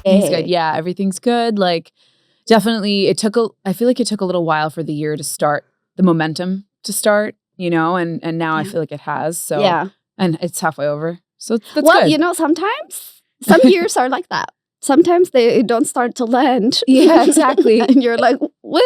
everything's good. Yeah, everything's good. Like, definitely, I feel like it took a little while for the year to start, the momentum to start, you know, and now I feel like it has. So, and it's halfway over. So that's good. You know, sometimes some years are like that. Sometimes they don't start to land. Yeah, exactly. And you're like, woo.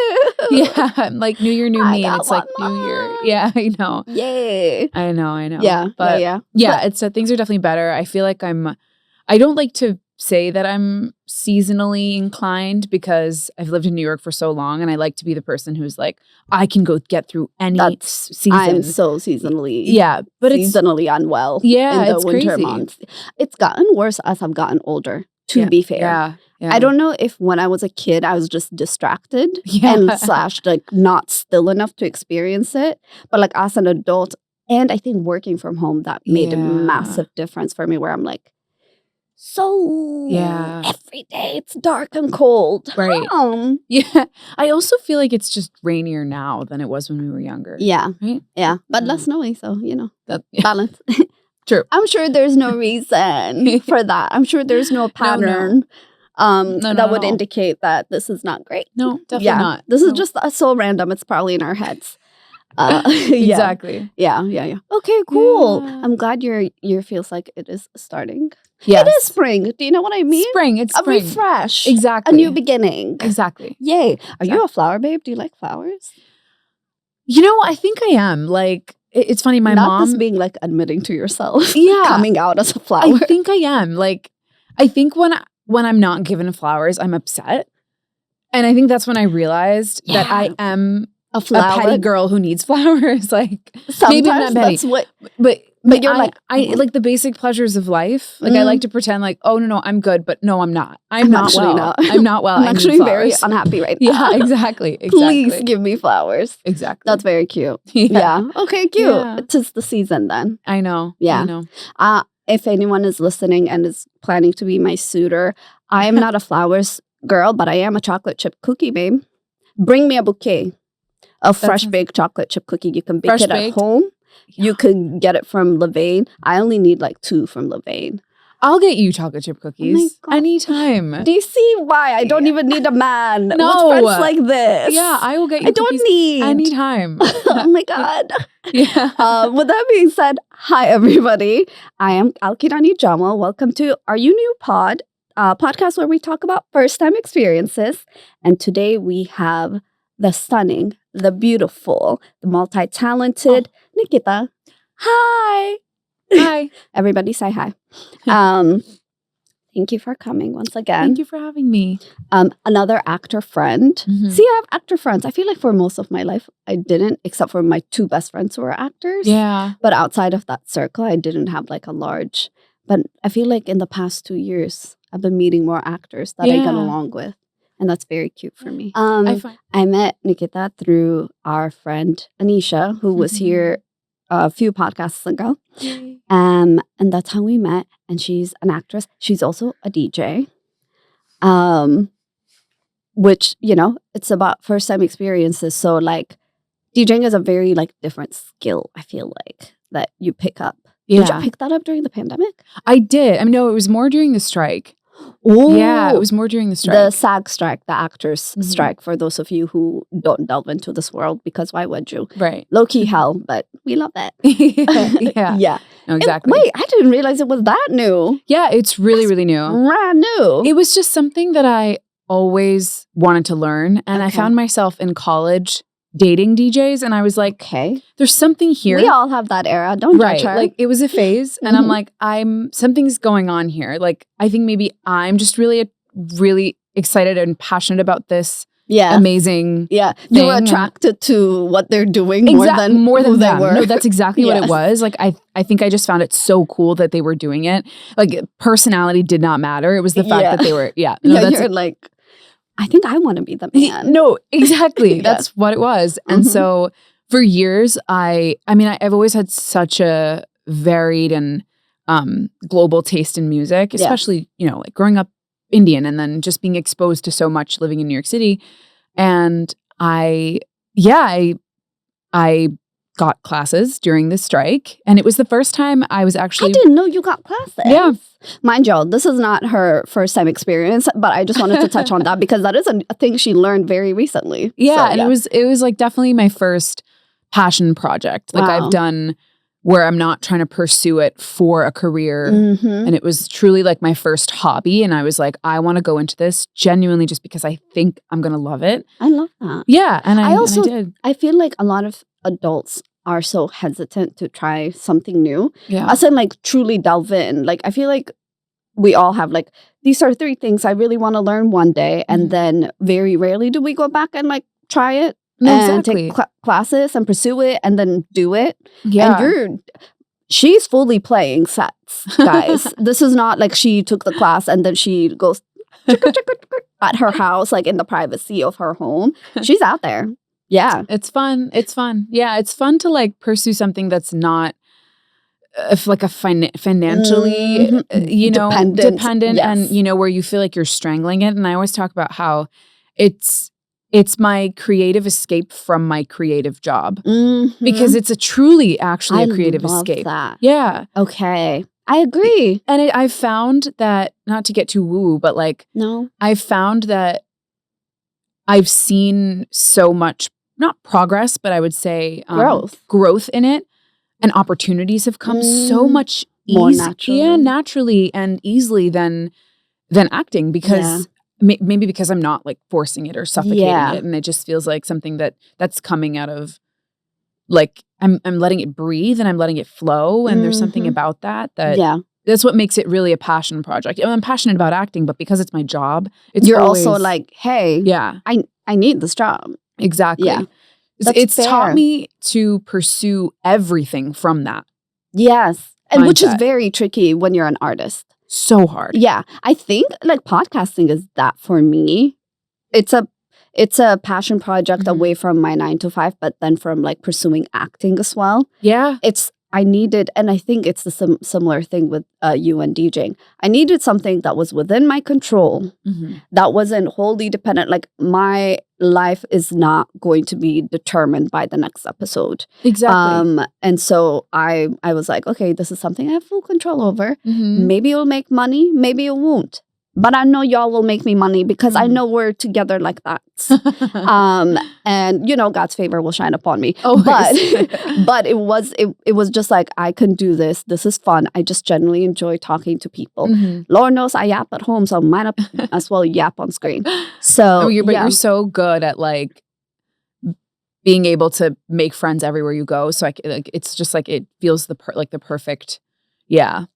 Yeah, like New Year, New Me. And it's like New Year. Yeah, I know. Yay. I know. Yeah, but yeah. It's things are definitely better. I feel like I don't like to say that I'm seasonally inclined because I've lived in New York for so long, and I like to be the person who's like, I can get through any season. I'm so seasonally, but seasonally unwell. Yeah, in the winter months. It's gotten worse as I've gotten older. To be fair, yeah. I don't know if when I was a kid I was just distracted and / like not still enough to experience it, but like as an adult, and I think working from home, that made a massive difference for me. Where I'm like, every day it's dark and cold. Right. Yeah. I also feel like it's just rainier now than it was when we were younger. Yeah. Right? Yeah. But less snowy, so, you know, balance. True. I'm sure there's no reason for that. I'm sure there's no pattern that would indicate that this is not great. No, definitely not. This is just so random. It's probably in our heads. Exactly. Yeah. Okay, cool. Yeah. I'm glad your year feels like it is starting. Yes. It is spring. Do you know what I mean? Spring. It's spring. A refresh. Exactly. A new beginning. Exactly. Yay. Are you a flower babe? Do you like flowers? You know, I think I am. Like, it's funny, my mom... Not just being like admitting to yourself. Yeah. Coming out as a flower. I think I am. Like, I think when I'm not given flowers, I'm upset. And I think that's when I realized that I am a petty girl who needs flowers. Like, sometimes maybe I'm not petty. That's what... But you're I like the basic pleasures of life. Like, I like to pretend like, oh, no, I'm good. But no, I'm not. I'm not well. I'm not well. I'm actually very unhappy right now. Yeah, exactly. Please give me flowers. Exactly. That's very cute. Yeah. Okay, cute. Yeah. Tis the season then. I know. Yeah. I know. If anyone is listening and is planning to be my suitor, I am not a flowers girl, but I am a chocolate chip cookie babe. Bring me a bouquet of fresh baked chocolate chip cookie. You can bake it at home. Yeah. You could get it from Levain. I only need like 2 from Levain. I'll get you chocolate chip cookies anytime. Do you see why I don't even need a man? No. With friends like this. Yeah, I will get you cookies anytime. Oh my God. Yeah. With that being said, hi everybody. I am Alkirani Jamal. Welcome to our new podcast where we talk about first-time experiences. And today we have the stunning, the beautiful, the multi-talented Nikita. Hi. Hi. Everybody say hi. Thank you for coming once again. Thank you for having me. Another actor friend. Mm-hmm. See, I have actor friends. I feel like for most of my life, I didn't, except for my 2 best friends who are actors. Yeah. But outside of that circle, I didn't have like a large. But I feel like in the past 2 years, I've been meeting more actors that I get along with. And that's very cute for me. I met Nikita through our friend Anisha, who was here a few podcasts ago. And that's how we met. And she's an actress. She's also a DJ. Which, you know, it's about first time experiences. So like DJing is a very like different skill, I feel like, that you pick up. Yeah. Did you pick that up during the pandemic? I did. I mean, no, it was more during the strike. Ooh. Yeah, it was more during the strike. The SAG strike, the actors strike, for those of you who don't delve into this world, because why would you? Right. Low-key hell, but we love it. Yeah. No, exactly. Wait, I didn't realize it was that new. Yeah, it's really, really new. Brand new. It was just something that I always wanted to learn. And I found myself in college dating DJs, and I was like, okay, there's something here. We all have that era. Don't judge her. Like, it was a phase, and I'm like, something's going on here. Like, I think maybe I'm just really excited and passionate about this. Yeah, amazing. Yeah, you were attracted to what they're doing more than who they were. No, that's exactly what it was. Like, I think I just found it so cool that they were doing it. Like, personality did not matter. It was the fact that they were. Yeah, no, you're like, I think I want to be the man. No, exactly. That's what it was. And so for years, I've always had such a varied and global taste in music, especially, you know, like growing up Indian and then just being exposed to so much living in New York City. And I got classes during the strike. And it was the first time I was actually... I didn't know you got classes. Yeah. Mind y'all, this is not her first time experience, but I just wanted to touch on that because that is a thing she learned very recently. Yeah, so, and it was like definitely my first passion project. Like I've done where I'm not trying to pursue it for a career. And it was truly like my first hobby. And I was like, I want to go into this genuinely just because I think I'm going to love it. I love that. Yeah. And I also did. I feel like a lot of adults are so hesitant to try something new. Yeah. As in like truly delve in. Like I feel like we all have like, these are 3 things I really want to learn one day. And then very rarely do we go back and like try it. And take classes and pursue it and then do it. Yeah. And she's fully playing sets, guys. This is not like she took the class and then she goes at her house, like in the privacy of her home. She's out there. Yeah. It's fun. It's fun. Yeah. It's fun to like pursue something that's not like a financially, you know, dependent and, you know, where you feel like you're strangling it. And I always talk about how it's my creative escape from my creative job because it's actually a creative escape. That. Yeah. Okay. I agree. And I've found that, not to get too woo, but like, I've found that I've seen so much, not progress, but I would say growth in it, and opportunities have come so much more naturally. Yeah, naturally and easily than acting because maybe because I'm not like forcing it or suffocating it, and it just feels like something that's coming out of like I'm letting it breathe and I'm letting it flow, and there's something about that that's what makes it really a passion project. I'm passionate about acting, but because it's my job, you're also like, hey, I need this job. Exactly. Yeah. It's taught me to pursue everything from that. Yes, and which is very tricky when you're an artist. So hard. Yeah. I think like podcasting is that for me. It's a passion project away from my 9 to 5, but then from like pursuing acting as well. Yeah. I needed, and I think it's the similar thing with you and DJing. I needed something that was within my control, that wasn't wholly dependent. Like my life is not going to be determined by the next episode. Exactly. And so I was like, okay, this is something I have full control over. Maybe it'll make money, maybe it won't. But I know y'all will make me money because I know we're together like that. And you know, God's favor will shine upon me. But it was just like, I can do this. This is fun. I just genuinely enjoy talking to people. Lord knows I yap at home, so I might as well yap on screen. So you're so good at like being able to make friends everywhere you go. So it's just like it feels the perfect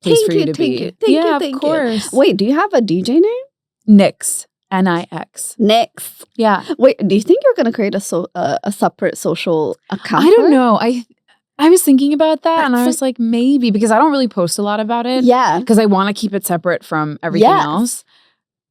place for you to be. Thank you. Of course. Wait, do you have a DJ name? Nix. Nix. Nix. Yeah. Wait, do you think you're going to create a separate social account? I don't know. I was thinking about that, and I was like, maybe, because I don't really post a lot about it. Yeah. Because I want to keep it separate from everything else.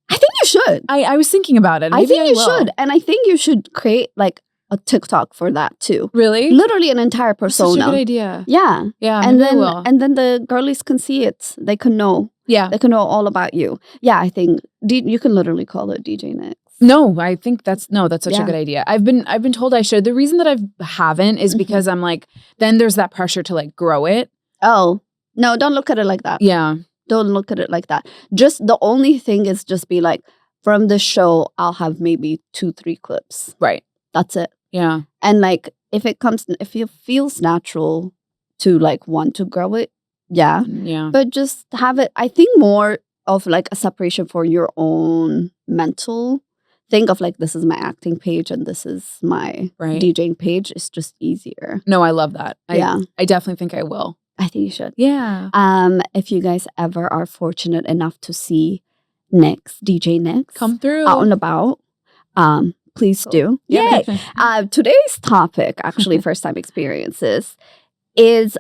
I think you should. I was thinking about it. I think you should. And I think you should create like a TikTok for that too. Really? Literally an entire persona. That's such a good idea. Yeah. Yeah. And then the girlies can see it. They can know. Yeah. They can know all about you. Yeah, I think you can literally call it DJ Nix. No, I think that's such a good idea. I've been told I should. The reason that I haven't is because I'm like, then there's that pressure to like grow it. Oh, no, don't look at it like that. Yeah. Don't look at it like that. Just the only thing is just be like, from this show, I'll have maybe 2-3 clips. Right. That's it. Yeah. And like, if it feels natural to like want to grow it, yeah. But just have it, I think, more of like a separation for your own mental. Think of like, this is my acting page and this is my DJing page. It's just easier. No, I love that. I definitely think I will. I think you should. Yeah. If you guys ever are fortunate enough to see Nix, DJ Nix, come through out and about, please do. Yay! Today's topic, actually, first time experiences, is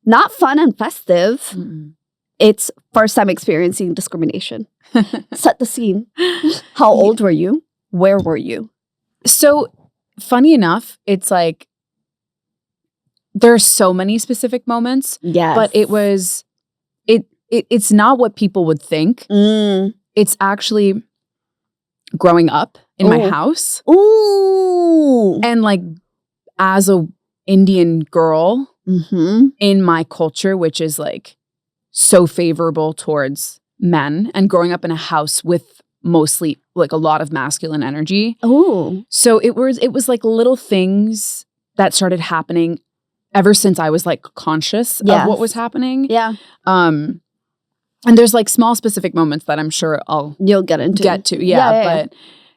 not fun and festive. It's first time experiencing discrimination. Set the scene. How old were you? Where were you? So, funny enough, it's like there are so many specific moments. Yes. But it's not what people would think. It's actually growing up in my house. Ooh. And like as a Indian girl in my culture, which is like so favorable towards men, and growing up in a house with mostly like a lot of masculine energy. Oh. So it was like little things that started happening ever since I was like conscious of what was happening. Yeah. And there's like small specific moments that I'm sure you'll get to. Yeah. But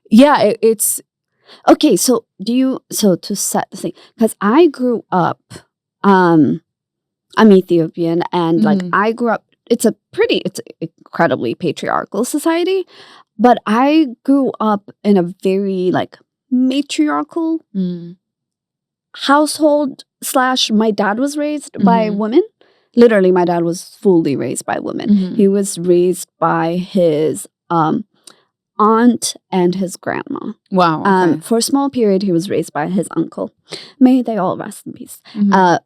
yeah, it's okay. So to set the thing, because I grew up, I'm Ethiopian, and like I grew up, it's incredibly patriarchal society, but I grew up in a very like matriarchal household / my dad was raised by women. Literally, my dad was fully raised by women. He was raised by his aunt and his grandma. Wow. Okay. For a small period, he was raised by his uncle. May they all rest in peace.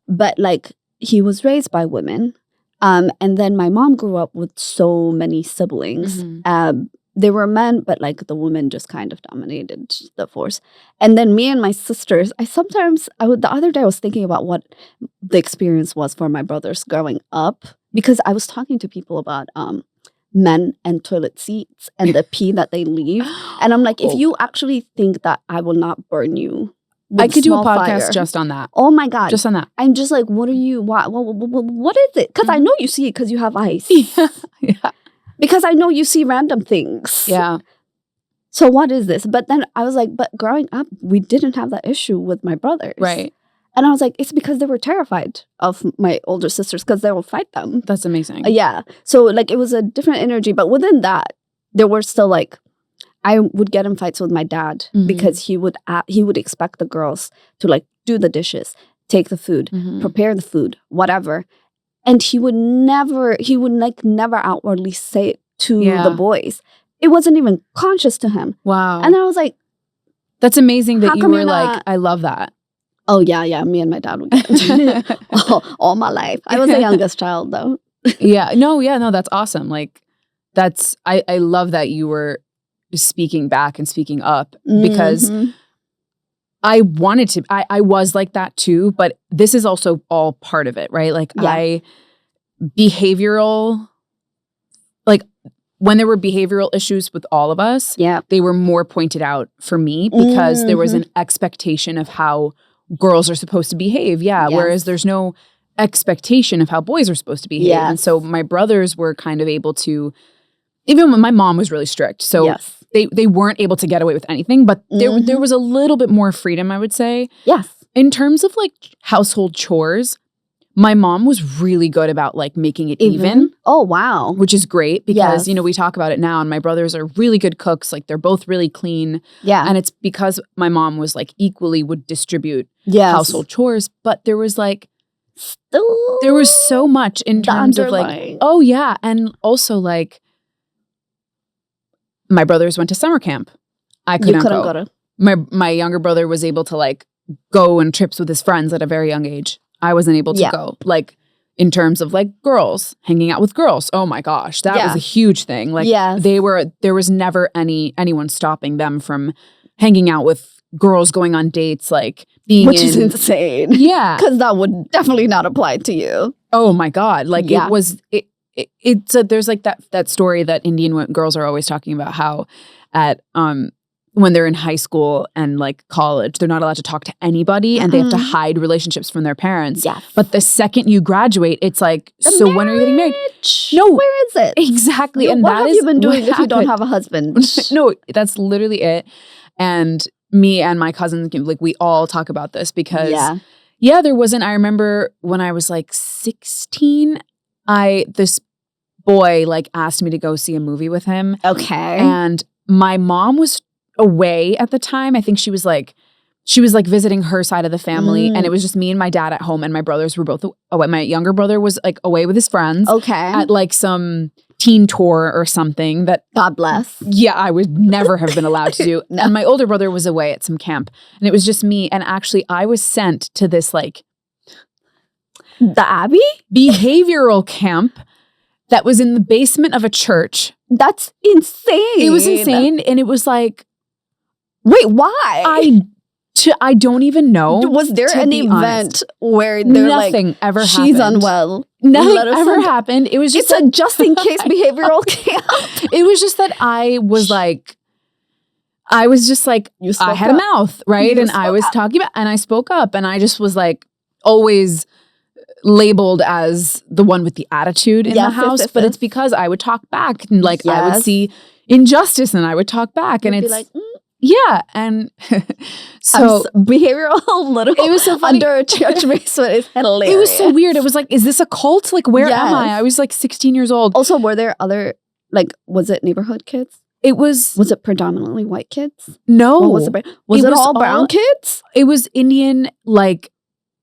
But like, he was raised by women. And then my mom grew up with so many siblings. They were men, but like the women just kind of dominated the force. And then me and my sisters, the other day I was thinking about what the experience was for my brothers growing up, because I was talking to people about men and toilet seats and the pee that they leave. And I'm like, if you actually think that I will not burn you, I could do a podcast just on that. Oh my God. Just on that. I'm just like, what is it? Because I know you see it because you have eyes. Yeah. Because I know you see random things. Yeah. So what is this? But then I was like, but growing up, we didn't have that issue with my brothers. Right. And I was like, it's because they were terrified of my older sisters because they will fight them. That's amazing. Yeah. So like, it was a different energy. But within that, there were still like, I would get in fights with my dad because he would expect the girls to like do the dishes, take the food, prepare the food, whatever. And he would never outwardly say it to the boys. It wasn't even conscious to him. Wow. And I was like, that's amazing that you were like, I love that. Oh, yeah. Me and my dad would get into all my life. I was the youngest child, though. No, that's awesome. Like, I love that you were speaking back and speaking up, because I wanted to, I was like that too, but this is also all part of it, right? Like behavioral, like when there were behavioral issues with all of us, they were more pointed out for me because there was an expectation of how girls are supposed to behave. Whereas there's no expectation of how boys are supposed to behave. And so my brothers were kind of able to, even when my mom was really strict. So they weren't able to get away with anything, but there was a little bit more freedom, I would say. Yes. In terms of like household chores, my mom was really good about like making it even. Oh, wow. Which is great because, we talk about it now and my brothers are really good cooks. Like they're both really clean. Yeah. And it's because my mom was like equally would distribute household chores, but there was like, there was so much in terms of like, and also like, my brothers went to summer camp. I couldn't go to. My younger brother was able to like go on trips with his friends at a very young age. I wasn't able to go. Like in terms of like girls, hanging out with girls. Oh my gosh, that was a huge thing. Like there was never anyone stopping them from hanging out with girls, going on dates, like which is insane. Yeah. Because that would definitely not apply to you. Oh my God. Like there's like that story that Indian girls are always talking about, how at when they're in high school and like college, they're not allowed to talk to anybody and they have to hide relationships from their parents. Yes. But the second you graduate, it's like, so when are you getting married? No. Where is it? Exactly. And what have you been doing if you don't have a husband? No, that's literally it. And me and my cousins, like we all talk about this because there wasn't, I remember when I was like 16, this boy like asked me to go see a movie with him. Okay. And my mom was away at the time. I think she was like visiting her side of the family and it was just me and my dad at home and my brothers were both away. My younger brother was like away with his friends. Okay. At like some teen tour or something that God bless. Yeah, I would never have been allowed to do. No. And my older brother was away at some camp and it was just me. And actually I was sent to this like the Abbey behavioral camp that was in the basement of a church. That's insane. It was insane. And it was like, wait, why? I I don't even know. Was there an event where they're nothing ever happened? She's unwell. Nothing ever happened. It was just a just in case behavioral camp. It was just that I was just like, I had a mouth, right? And I was talking about, and I spoke up, and I just was like always labeled as the one with the attitude in the house. But it's because I would talk back, and like I would see injustice and I would talk back. And it's like, yeah. And so behavioral little, it was so funny. Under a church basement is hilarious. It was so weird. It was like, is this a cult? Like, where am I? I was like 16 years old. Also, were there other, like, was it neighborhood kids? Was it predominantly white kids? No. Was it all brown kids? It was Indian, like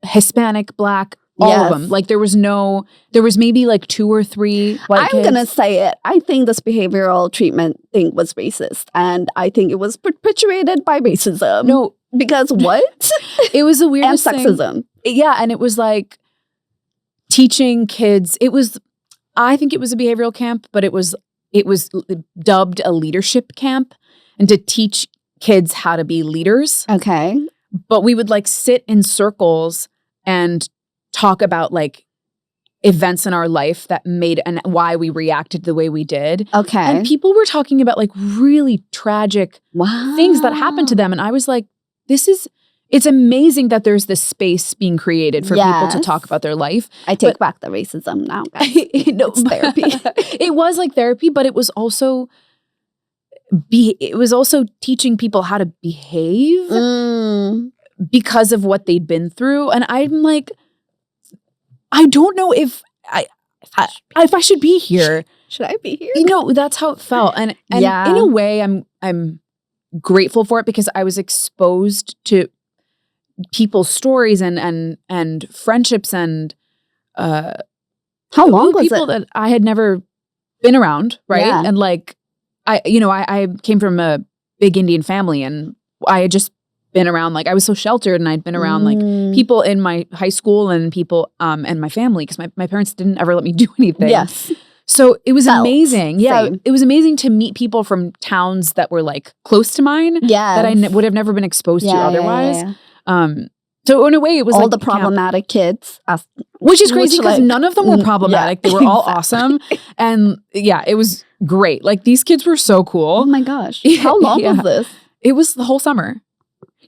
Hispanic, Black, all of them. Like there was maybe like 2 or 3 white kids. I'm going to say it. I think this behavioral treatment thing was racist. And I think it was perpetuated by racism. No. Because what? It was the weirdest and sexism. Yeah. And it was like teaching kids. I think it was a behavioral camp, but it was dubbed a leadership camp, and to teach kids how to be leaders. Okay. But we would like sit in circles and talk about like events in our life that made and why we reacted the way we did. Okay. And people were talking about like really tragic things that happened to them. And I was like, it's amazing that there's this space being created for people to talk about their life. I take back the racism now, guys. It's therapy. It was like therapy, but it was also teaching people how to behave because of what they'd been through. And I'm like, I don't know if I should be here. Should I be here? You know, that's how it felt. And in a way, I'm grateful for it because I was exposed to people's stories and friendships and how long was people it? that I had never been around, right? Yeah. And like I came from a big Indian family, and I had just been around, like I was so sheltered, and I'd been around like people in my high school and people and my family, because my parents didn't ever let me do anything. Yes. So it was amazing. Yeah. It was amazing to meet people from towns that were like close to mine that I would have never been exposed to otherwise. So in a way, it was all like the problematic kids. Which is crazy because none of them were problematic. They were all awesome. And yeah, it was great. Like these kids were so cool. Oh my gosh. How long was this? It was the whole summer.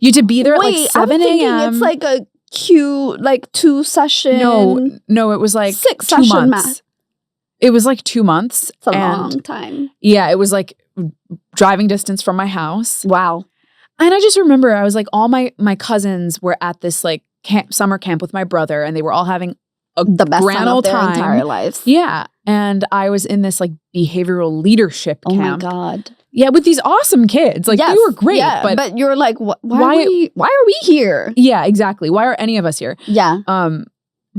You had to be there at like 7 a.m. It's like a cute, like 2 session. No, it was like 6 2 session months. math. It was like 2 months. It's a long time. Yeah, it was like driving distance from my house. Wow. And I just remember I was like, all my cousins were at this like summer camp with my brother, and they were all having the best grand old time of their entire lives. Yeah. And I was in this like behavioral leadership camp. Oh my God. Yeah, with these awesome kids. Like they were great. Yeah, but you're like, why are we here? Yeah, exactly. Why are any of us here? Yeah.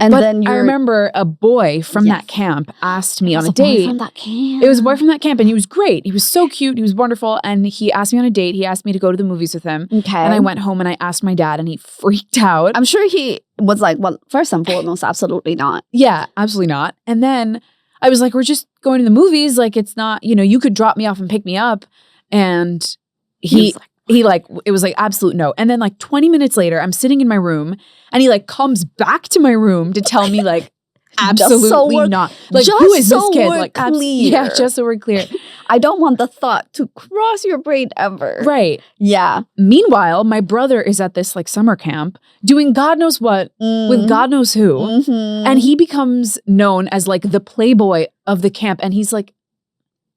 And then I remember a boy from that camp asked me on a date. From that camp. It was a boy from that camp, and he was great. He was so cute. He was wonderful. And he asked me on a date. He asked me to go to the movies with him. Okay. And I went home and I asked my dad, and he freaked out. I'm sure he was like, well, first and foremost, absolutely not. Yeah, absolutely not. And then I was like, we're just going to the movies. Like, it's not, you could drop me off and pick me up. And he it was like, absolute no. And then like 20 minutes later, I'm sitting in my room, and he like comes back to my room to tell me like, absolutely not. Like, who is this kid? Like, yeah, just so we're clear. I don't want the thought to cross your brain ever. Right. Yeah. Meanwhile, my brother is at this like summer camp doing God knows what with God knows who. Mm-hmm. And he becomes known as like the playboy of the camp. And he's like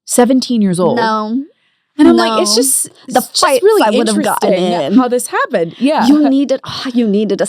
17 years old. No. And I'm like, it's just really I would have gotten in. how this happened. Yeah. You needed a sister. You needed a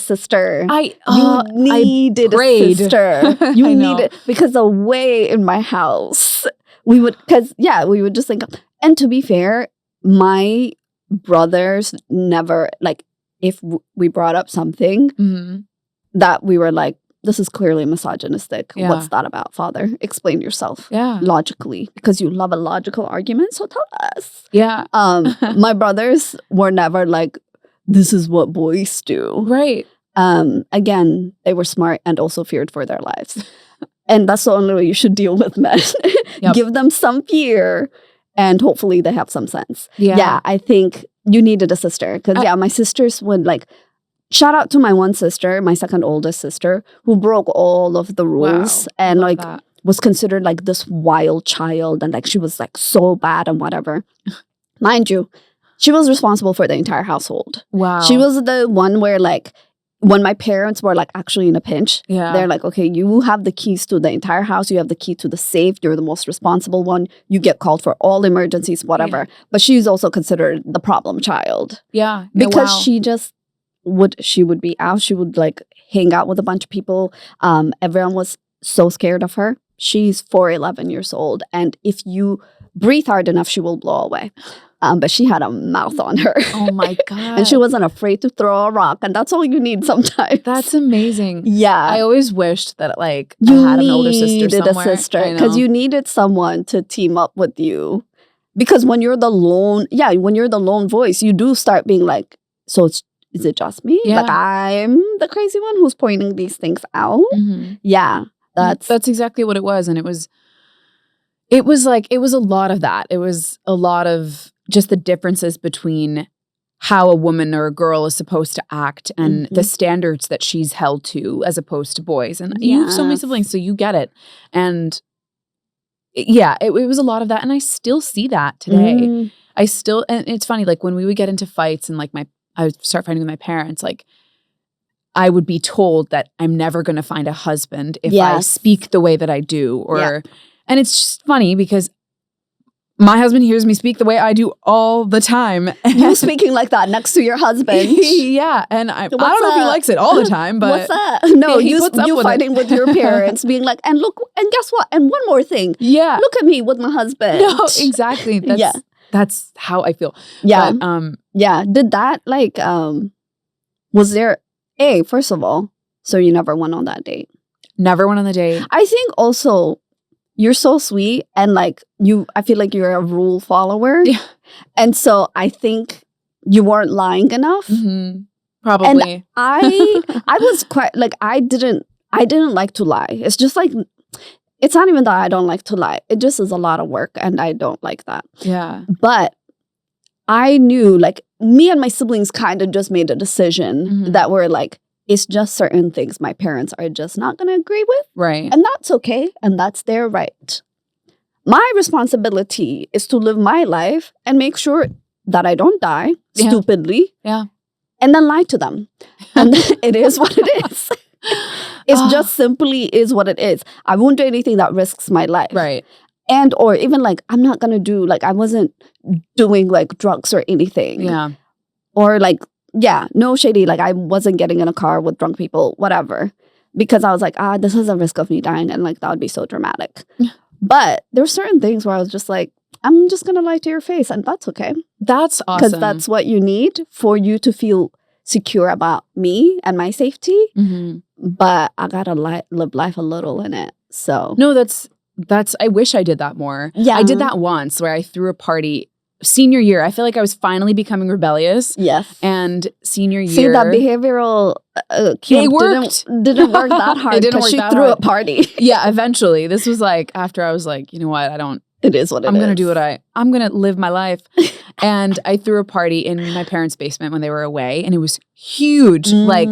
sister. You needed, because the way in my house, we would just think, and to be fair, my brothers never, like, if we brought up something that we were like, this is clearly misogynistic. Yeah. What's that about, father? Explain yourself. Yeah. Logically, because you love a logical argument. So tell us. Yeah. My brothers were never like, this is what boys do. Right. Again, they were smart and also feared for their lives. And that's the only way you should deal with men. Yep. Give them some fear, and hopefully they have some sense. Yeah. I think you needed a sister. Because my sisters would like, shout out to my one sister, my second oldest sister, who broke all of the rules and like was considered like this wild child. And like, she was like so bad and whatever. Mind you, she was responsible for the entire household. Wow. She was the one where like, when my parents were like actually in a pinch, they're like, okay, you have the keys to the entire house. You have the key to the safe. You're the most responsible one. You get called for all emergencies, whatever. Yeah. But she's also considered the problem child. Yeah. Because she would be out. She would like hang out with a bunch of people. Everyone was so scared of her. She's 4'11" years old. And if you breathe hard enough, she will blow away. But she had a mouth on her. Oh my God. And she wasn't afraid to throw a rock. And that's all you need sometimes. That's amazing. Yeah. I always wished that like I had an older sister somewhere. A sister. Because you needed someone to team up with you. Because when you're the lone voice, you do start being like, so is it just me? Yeah. Like I'm the crazy one who's pointing these things out? Mm-hmm. Yeah. That's exactly what it was. And it was a lot of that. It was a lot of just the differences between how a woman or a girl is supposed to act and the standards that she's held to as opposed to boys. And you have so many siblings, so you get it. And it was a lot of that. And I still see that today. And it's funny, like when we would get into fights and like I would start fighting with my parents, like I would be told that I'm never going to find a husband if I speak the way that I do. And it's just funny because my husband hears me speak the way I do all the time. You speaking like that next to your husband. Yeah. And I don't know if he likes it all the time, but what's that? No, you fighting with your parents, being like, and look, and guess what? And one more thing. Yeah. Look at me with my husband. No, exactly. That's how I feel. Yeah. But, did that like was there first of all, so you never went on that date? Never went on the date. I think also you're so sweet and like I feel like you're a rule follower. Yeah. And so I think you weren't lying enough. Mm-hmm. Probably. And I was quite like, I didn't like to lie. It's just like, it's not even that I don't like to lie. It just is a lot of work and I don't like that. Yeah. But I knew like me and my siblings kind of just made a decision that we're like, it's just certain things my parents are just not going to agree with. Right. And that's okay. And that's their right. My responsibility is to live my life and make sure that I don't die stupidly. Yeah. And then lie to them. And it is what it is. It's just simply is what it is. I won't do anything that risks my life. Right. And or even like, I'm not going to do, like, I wasn't doing like drugs or anything. Yeah. Or like, no shady. Like I wasn't getting in a car with drunk people, whatever. Because I was like, this is a risk of me dying. And like, that would be so dramatic. But there were certain things where I was just like, I'm just going to lie to your face. And that's okay. That's awesome. Because that's what you need for you to feel secure about me and my safety. Mm-hmm. But I got to live life a little in it. So. No, that's, I wish I did that more. Yeah. I did that once where I threw a party senior year. I feel like I was finally becoming rebellious. Yes. And senior year. See, that behavioral it worked. Didn't work that hard because she threw a party. Yeah, eventually. This was like after I was like, you know what? It is what it is. I'm going to do I'm going to live my life. And I threw a party in my parents' basement when they were away. And it was huge. Like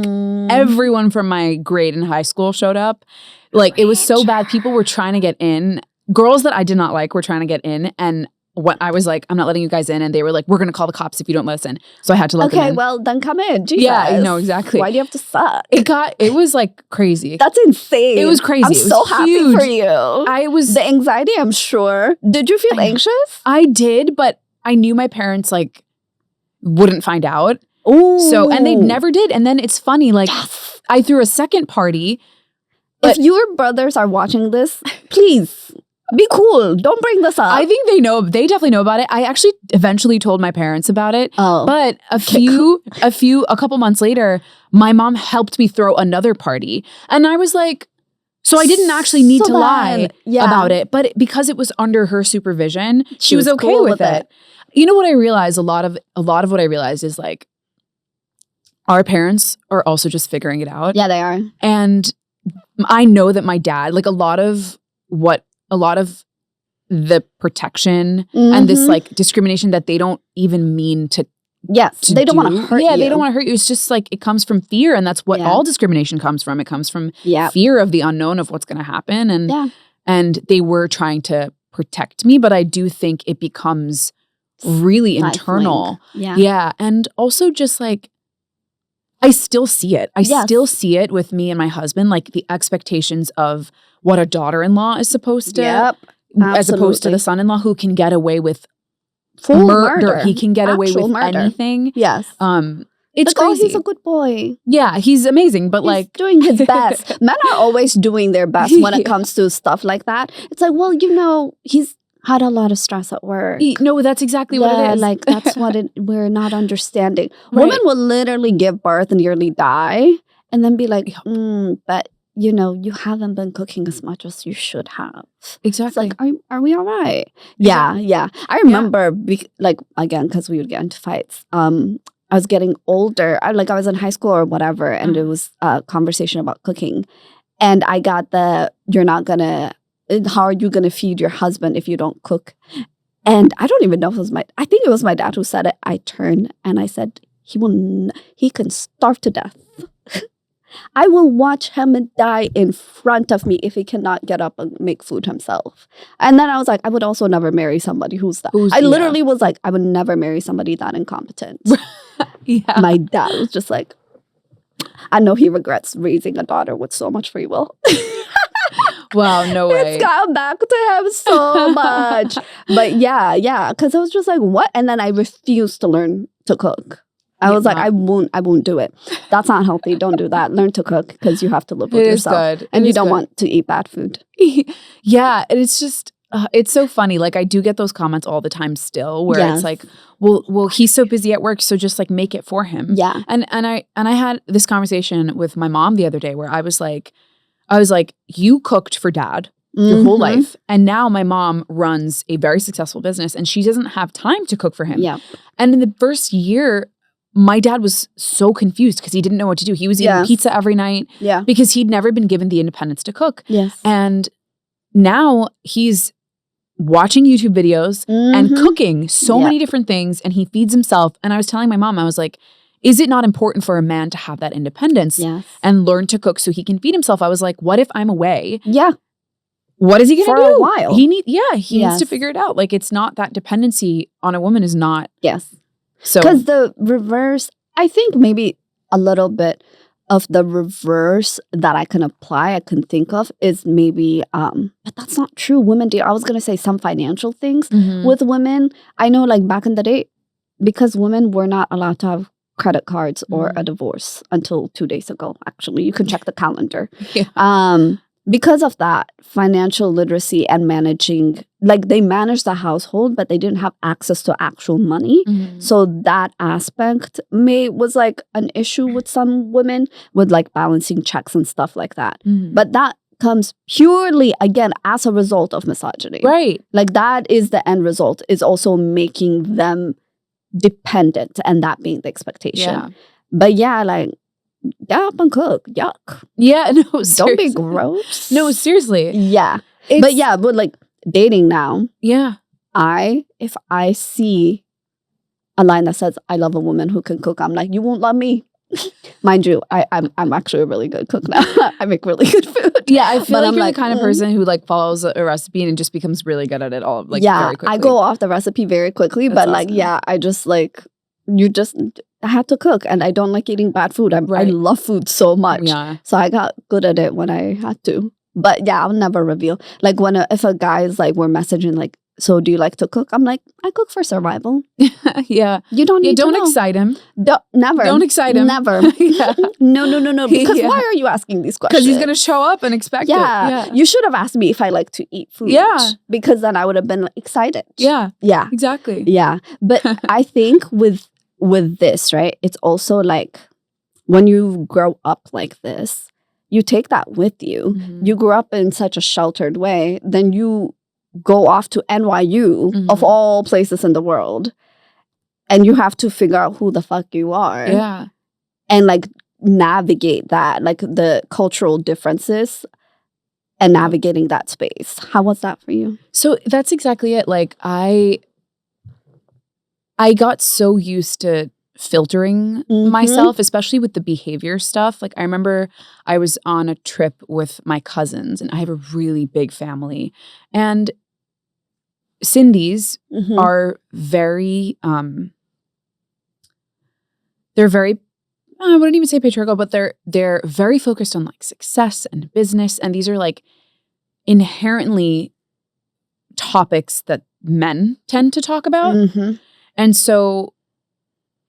everyone from my grade in high school showed up. Like it was so bad. People were trying to get in. Girls that I did not like were trying to get in. And what I was like, I'm not letting you guys in. And they were like, we're going to call the cops if you don't listen. So I had to let them in. Okay, well, then come in. Jesus. Yeah, no, exactly. Why do you have to suck? It was like crazy. That's insane. It was crazy. I'm so happy for you. The anxiety, I'm sure. Did you feel anxious? I did, but I knew my parents like wouldn't find out. Oh. And they never did. And then it's funny, like I threw a second party. If your brothers are watching this, please be cool. Don't bring this up. I think they know. They definitely know about it. I actually eventually told my parents about it. Oh. But a couple months later, my mom helped me throw another party. And I was like, so I didn't actually need to lie about it. But because it was under her supervision, she was okay cool with it. You know what I realized? A lot of what I realized is like, our parents are also just figuring it out. Yeah, they are. And I know that my dad, like a lot of the protection and this like discrimination that they don't even mean to Yes, they don't want to hurt you. Yeah, they don't want to hurt you. It's just like it comes from fear, and that's what all discrimination comes from. It comes from fear of the unknown of what's going to happen, and they were trying to protect me, but I do think it becomes really internal. Yeah, and also just like I still see it. I still see it with me and my husband, like the expectations of what a daughter-in-law is supposed to, as opposed to the son-in-law who can get away with full murder. He can get away with anything. Yes. It's crazy. He's a good boy. Yeah, he's amazing, but he's doing his best. Men are always doing their best when it comes to stuff like that. It's like, well, he's had a lot of stress at work. No, that's exactly what it is. Like that's what we're not understanding. Right. Women will literally give birth and nearly die, and then be like, but you haven't been cooking as much as you should have. Exactly. It's like, are we all right? Yeah. I remember, again, because we would get into fights. I was getting older. I was in high school or whatever, and it was a conversation about cooking. And I got how are you going to feed your husband if you don't cook? And I don't even know if it was I think it was my dad who said it. I turned and I said, he can starve to death. I will watch him die in front of me if he cannot get up and make food himself. And then I was like, I would also never marry somebody who's that. I literally was like, I would never marry somebody that incompetent. My dad was just like, I know he regrets raising a daughter with so much free will. Wow, no way. It's gone back to him so much. But yeah, because I was just like, what? And then I refused to learn to cook. I was like, I won't do it. That's not healthy. Don't do that. Learn to cook because you have to live with yourself. And you don't want to eat bad food. Yeah. And it's just, it's so funny. Like I do get those comments all the time still where it's like, well, he's so busy at work. So just like make it for him. Yeah. And I had this conversation with my mom the other day where I was like, you cooked for dad your whole life. And now my mom runs a very successful business and she doesn't have time to cook for him. Yeah. And in the first year, my dad was so confused because he didn't know what to do. He was eating pizza every night because he'd never been given the independence to cook. Yes. And now he's watching YouTube videos and cooking so many different things and he feeds himself. And I was telling my mom, I was like, is it not important for a man to have that independence and learn to cook so he can feed himself? I was like, what if I'm away? Yeah. What is he going to do? For a while. He needs to figure it out. Like it's not that dependency on a woman is not. Yes. So, because the reverse, I think maybe a little bit of the reverse that I can think of is maybe, but that's not true. Women do. I was going to say some financial things with women. I know like back in the day, because women were not allowed to have credit cards or a divorce until 2 days ago. Actually, you can check the calendar. Because of that, financial literacy and managing, like they managed the household, but they didn't have access to actual money. So that aspect was like an issue with some women with like balancing checks and stuff like that. But that comes purely, again, as a result of misogyny. Right. Like that is the end result, is also making them dependent and that being the expectation. Yeah. But yeah, like, get up and cook. Yuck. Yeah, no, seriously. Don't be gross. No, seriously. Yeah. But like dating now. Yeah. If I see a line that says, I love a woman who can cook, I'm like, you won't love me. Mind you, I'm actually a really good cook now. I make really good food. Yeah, I feel like you're the kind of person who like follows a recipe and just becomes really good at it all very quickly. I go off the recipe very quickly. That's awesome. Like, I just like, I had to cook and I don't like eating bad food. I love food so much. Yeah. So I got good at it when I had to. But yeah, I'll never reveal. Like if a guy is like, we're messaging like, so do you like to cook? I'm like, I cook for survival. Yeah. You don't need to know. Excite him. Never. Don't excite him. Never. No. Because why are you asking these questions? Because he's going to show up and expect it. Yeah. You should have asked me if I like to eat food. Yeah. Because then I would have been excited. Yeah. Yeah. Exactly. Yeah. But I think with this, right, it's also like when you grow up like this, you take that with you. You grew up in such a sheltered way, then you go off to NYU of all places in the world and you have to figure out who the fuck you are. Yeah. And like navigate that, like the cultural differences and navigating that space. How was that for you? So that's exactly it. Like I I got so used to filtering myself, especially with the behavior stuff. Like, I remember I was on a trip with my cousins, and I have a really big family. And Cindy's are very, they're very, I wouldn't even say patriarchal, but they're very focused on like success and business. And these are like inherently topics that men tend to talk about. And so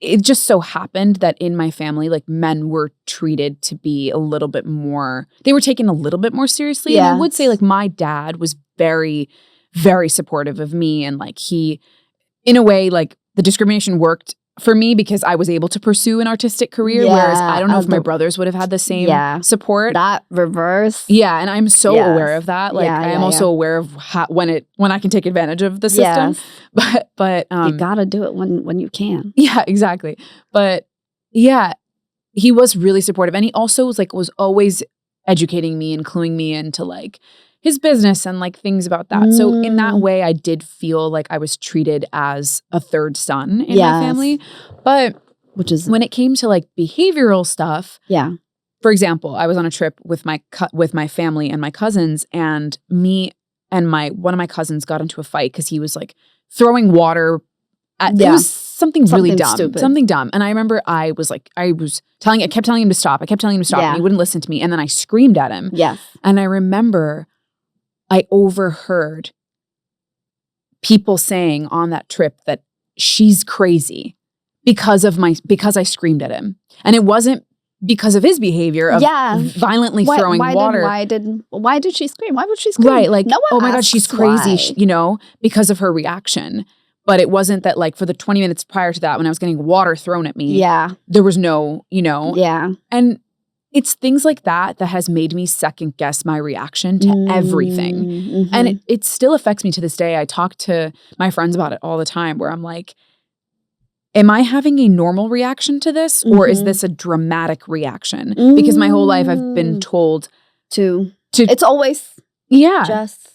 it just so happened that in my family, like, men were treated to be a little bit more, they were taken a little bit more seriously. And I would say, like, my dad was very, very supportive of me. And like, he, in a way, like, the discrimination worked for me because I was able to pursue an artistic career, whereas I don't know if my brothers would have had the same support. That reverse. Yeah, and I'm so aware of that. Like, I am also aware of how, when I can take advantage of the system. But you gotta do it when you can. Yeah, exactly. But yeah, he was really supportive, and he also was always educating me and cluing me into like his business and like things about that. So in that way, I did feel like I was treated as a third son in my family. But which is when it came to like behavioral stuff, for example, I was on a trip with my family and my cousins, and me and one of my cousins got into a fight because he was like throwing water at it was something really dumb. Stupid. Something dumb. And I remember I kept telling him to stop. And he wouldn't listen to me. And then I screamed at him. And I remember I overheard people saying on that trip that she's crazy because I screamed at him. And it wasn't because of his behavior of violently throwing water. Why did she scream? Why would she scream? Right, like, no one oh my God, she's crazy, because of her reaction. But it wasn't that, like, for the 20 minutes prior to that when I was getting water thrown at me, there was no, And it's things like that has made me second guess my reaction to everything. And it still affects me to this day. I talk to my friends about it all the time, where I'm like, am I having a normal reaction to this, or is this a dramatic reaction? Because my whole life I've been told to it's always just.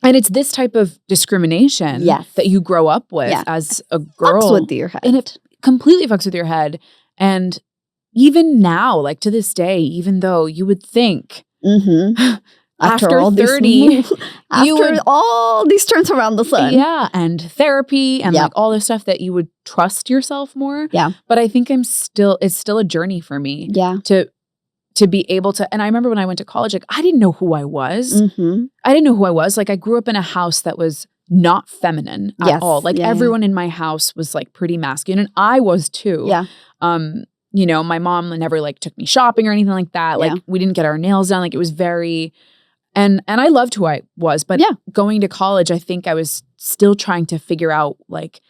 And it's this type of discrimination that you grow up with as a girl. Fucks with your head. And it completely fucks with your head. And even now, like, to this day, even though you would think after all 30, all these turns around the sun. Yeah, and therapy and like all this stuff, that you would trust yourself more. Yeah. But I think it's still a journey for me. Yeah. To be able to, and I remember when I went to college, like, I didn't know who I was. I didn't know who I was. Like, I grew up in a house that was not feminine at all. Like, everyone in my house was like pretty masculine, and I was too. Yeah. My mom never like took me shopping or anything like that. Like, we didn't get our nails done. Like, it was very, and I loved who I was. But going to college, I think I was still trying to figure out, like,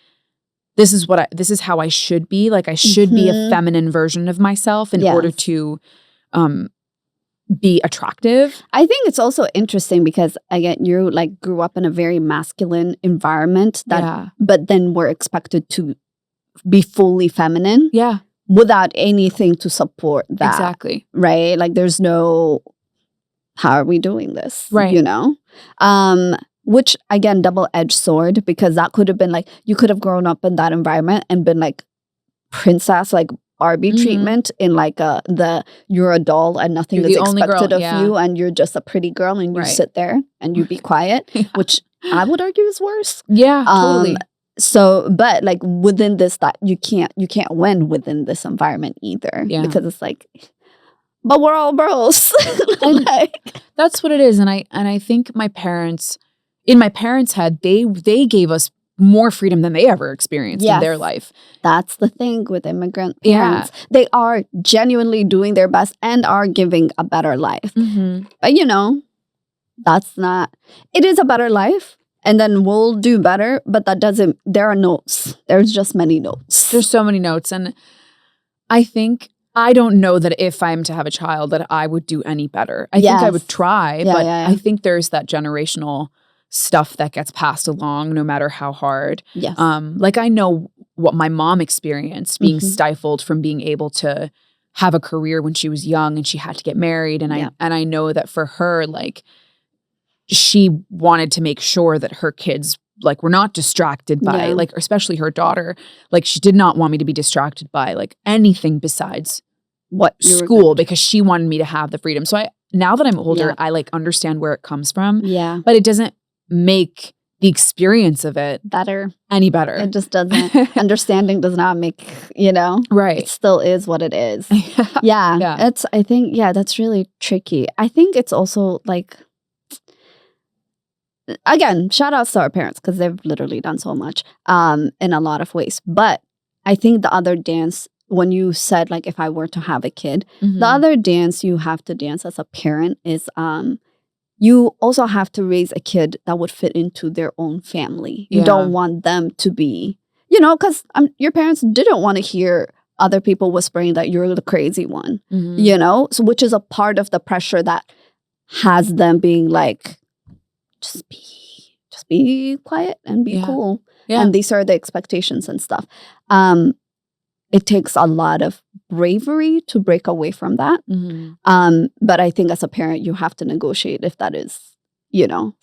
this is how I should be. Like, I should be a feminine version of myself in order to be attractive. I think it's also interesting because, again, you like grew up in a very masculine environment but then were expected to be fully feminine. Yeah. Without anything to support that. Exactly. Right? Like, there's no, how are we doing this? Right. Which, again, double-edged sword, because that could have been like, you could have grown up in that environment and been like princess, like Barbie treatment in like you're a doll and nothing is expected of you, and you're just a pretty girl, and you sit there and you be quiet, which I would argue is worse. Yeah, totally. So, but like within this, that you can't win within this environment either, because it's like, but we're all bros. Like, that's what it is, and I think my parents, in my parents' head, they gave us more freedom than they ever experienced in their life. That's the thing with immigrant parents. They are genuinely doing their best and are giving a better life. But that's not, it is a better life, and then we'll do better, but that doesn't, there are notes. There's just many notes. There's so many notes. And I don't know that if I'm to have a child that I would do any better. I think I would try, but I think there's that generational stuff that gets passed along no matter how hard. Yes. Like, I know what my mom experienced, being stifled from being able to have a career when she was young and she had to get married. And I know that for her, like, she wanted to make sure that her kids like were not distracted by like, especially her daughter. Like she did not want me to be distracted by like anything besides what school because she wanted me to have the freedom. So now that I'm older, I like understand where it comes from. Yeah. But it doesn't make the experience of it any better. It just doesn't. Understanding does not make, right. It still is what it is. Yeah. I think, that's really tricky. I think it's also like, again, shout outs to our parents because they've literally done so much in a lot of ways. But I think the other dance, when you said like if I were to have a kid, the other dance you have to dance as a parent is you also have to raise a kid that would fit into their own family. You don't want them to be, because your parents didn't want to hear other people whispering that you're the crazy one, so which is a part of the pressure that has them being like, just be quiet and be cool. Yeah. And these are the expectations and stuff. It takes a lot of bravery to break away from that. But I think as a parent, you have to negotiate if that is,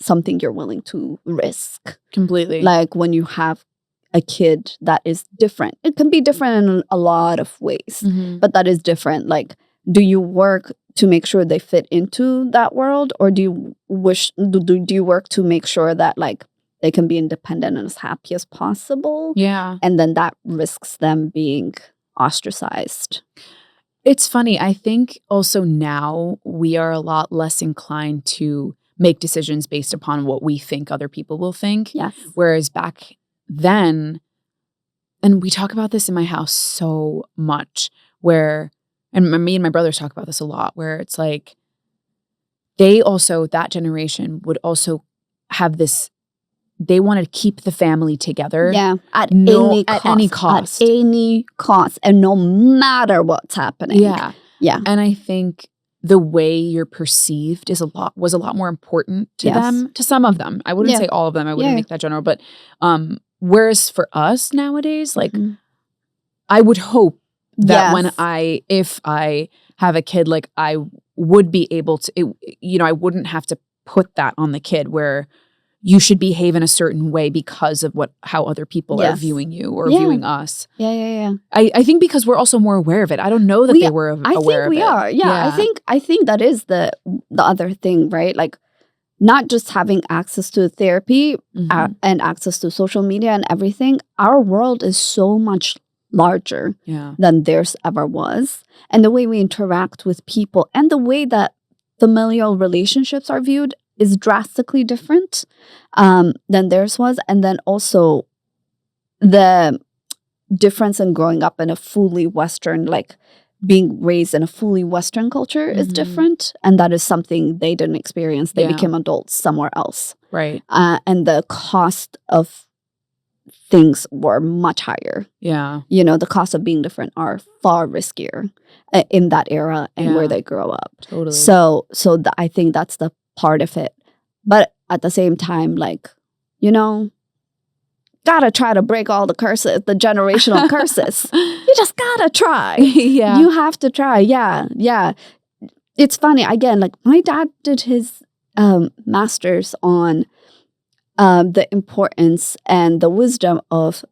something you're willing to risk. Completely. Like when you have a kid that is different. It can be different in a lot of ways, but that is different. Like, do you work to make sure they fit into that world? Or do you do you work to make sure that like they can be independent and as happy as possible? Yeah. And then that risks them being ostracized. It's funny. I think also now we are a lot less inclined to make decisions based upon what we think other people will think. Yes. Whereas back then, and we talk about this in my house so much, and me and my brothers talk about this a lot, where it's like that generation would also have this, they want to keep the family together. Yeah, at any cost. At any cost, and no matter what's happening. Yeah. Yeah. And I think the way you're perceived was a lot more important to them, to some of them. I wouldn't say all of them. I wouldn't make that general. But whereas for us nowadays, like I would hope that if I have a kid, like I would be able to, I wouldn't have to put that on the kid where you should behave in a certain way because of how other people are viewing you or viewing us. Yeah. I think because we're also more aware of it. I don't know that they were aware of it. I think we are. Yeah. I think that is the other thing, right? Like not just having access to therapy and access to social media and everything. Our world is so much larger than theirs ever was. And the way we interact with people and the way that familial relationships are viewed is drastically different than theirs was. And then also the difference in growing up in a fully Western, like being raised in a fully Western culture is different. And that is something they didn't experience. They became adults somewhere else. Right. And the cost of things were much higher. Yeah. The cost of being different are far riskier in that era and where they grow up. Totally. So I think that's the part of it. But at the same time, like, gotta try to break all the curses, the generational curses. You just gotta try. Yeah. You have to try. Yeah. It's funny. Again, like my dad did his master's on the importance and the wisdom of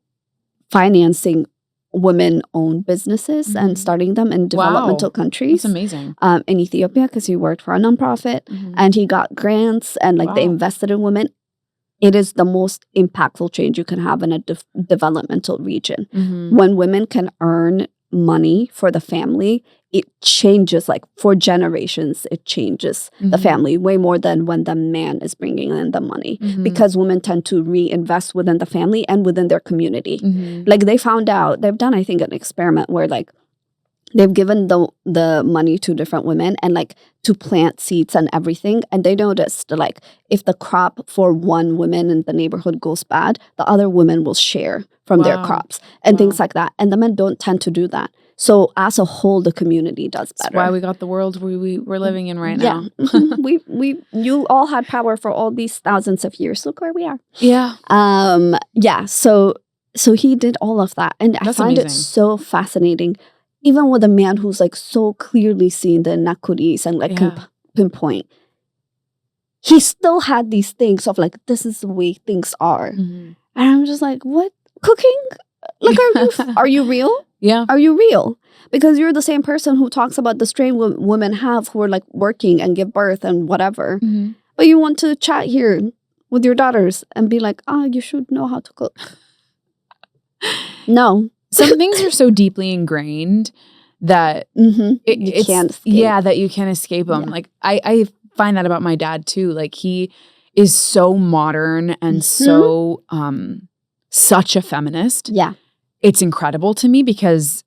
financing women-owned businesses and starting them in developmental countries. That's amazing. In Ethiopia, because he worked for a nonprofit and he got grants and like they invested in women. It is the most impactful change you can have in a developmental region. When women can earn money for the family, it changes, like for generations, it changes the family way more than when the man is bringing in the money because women tend to reinvest within the family and within their community. Like they've done, I think, an experiment where like they've given the money to different women and like to plant seeds and everything. And they noticed like if the crop for one woman in the neighborhood goes bad, the other women will share from their crops and things like that. And the men don't tend to do that. So as a whole, the community does better. That's why we got the world we're living in right now. You all had power for all these thousands of years. Look where we are. Yeah. So he did all of that. And I find it so fascinating. Even with a man who's like so clearly seeing the inequities and like can pinpoint, he still had these things of like, this is the way things are. And I'm just like, what? Cooking? Like, are you real? Yeah. Are you real? Because you're the same person who talks about the strain women have who are like working and give birth and whatever. But you want to chat here with your daughters and be like, you should know how to cook. No. Some things are so deeply ingrained that you can't escape. Yeah, that you can't escape them. Like, I find that about my dad too. Like, he is so modern and so such a feminist. Yeah. It's incredible to me because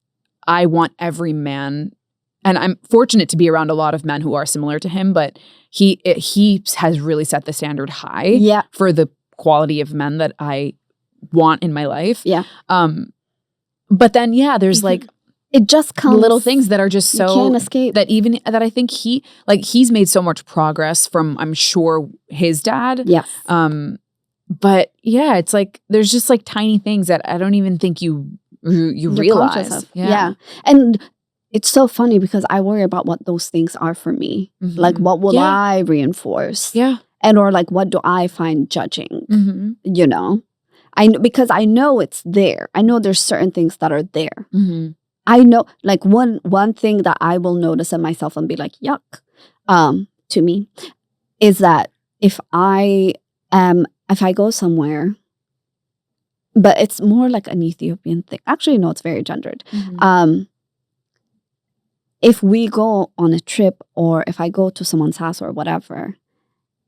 I want every man, and I'm fortunate to be around a lot of men who are similar to him, but he has really set the standard high for the quality of men that I want in my life. Yeah. But then, there's like, it just comes little things that are just so you can't escape. that I think he's made so much progress from, I'm sure, his dad. Yes. But it's like there's just like tiny things that I don't even think you realize. Yeah. And it's so funny because I worry about what those things are for me. Like, what will I reinforce? Yeah. And or like, what do I find judging? You know, because I know it's there. I know there's certain things that are there. I know, like, one thing that I will notice in myself and be like, yuck, to me, is that if I go somewhere, but it's more like an Ethiopian thing. Actually, no, it's very gendered. If we go on a trip or if I go to someone's house or whatever,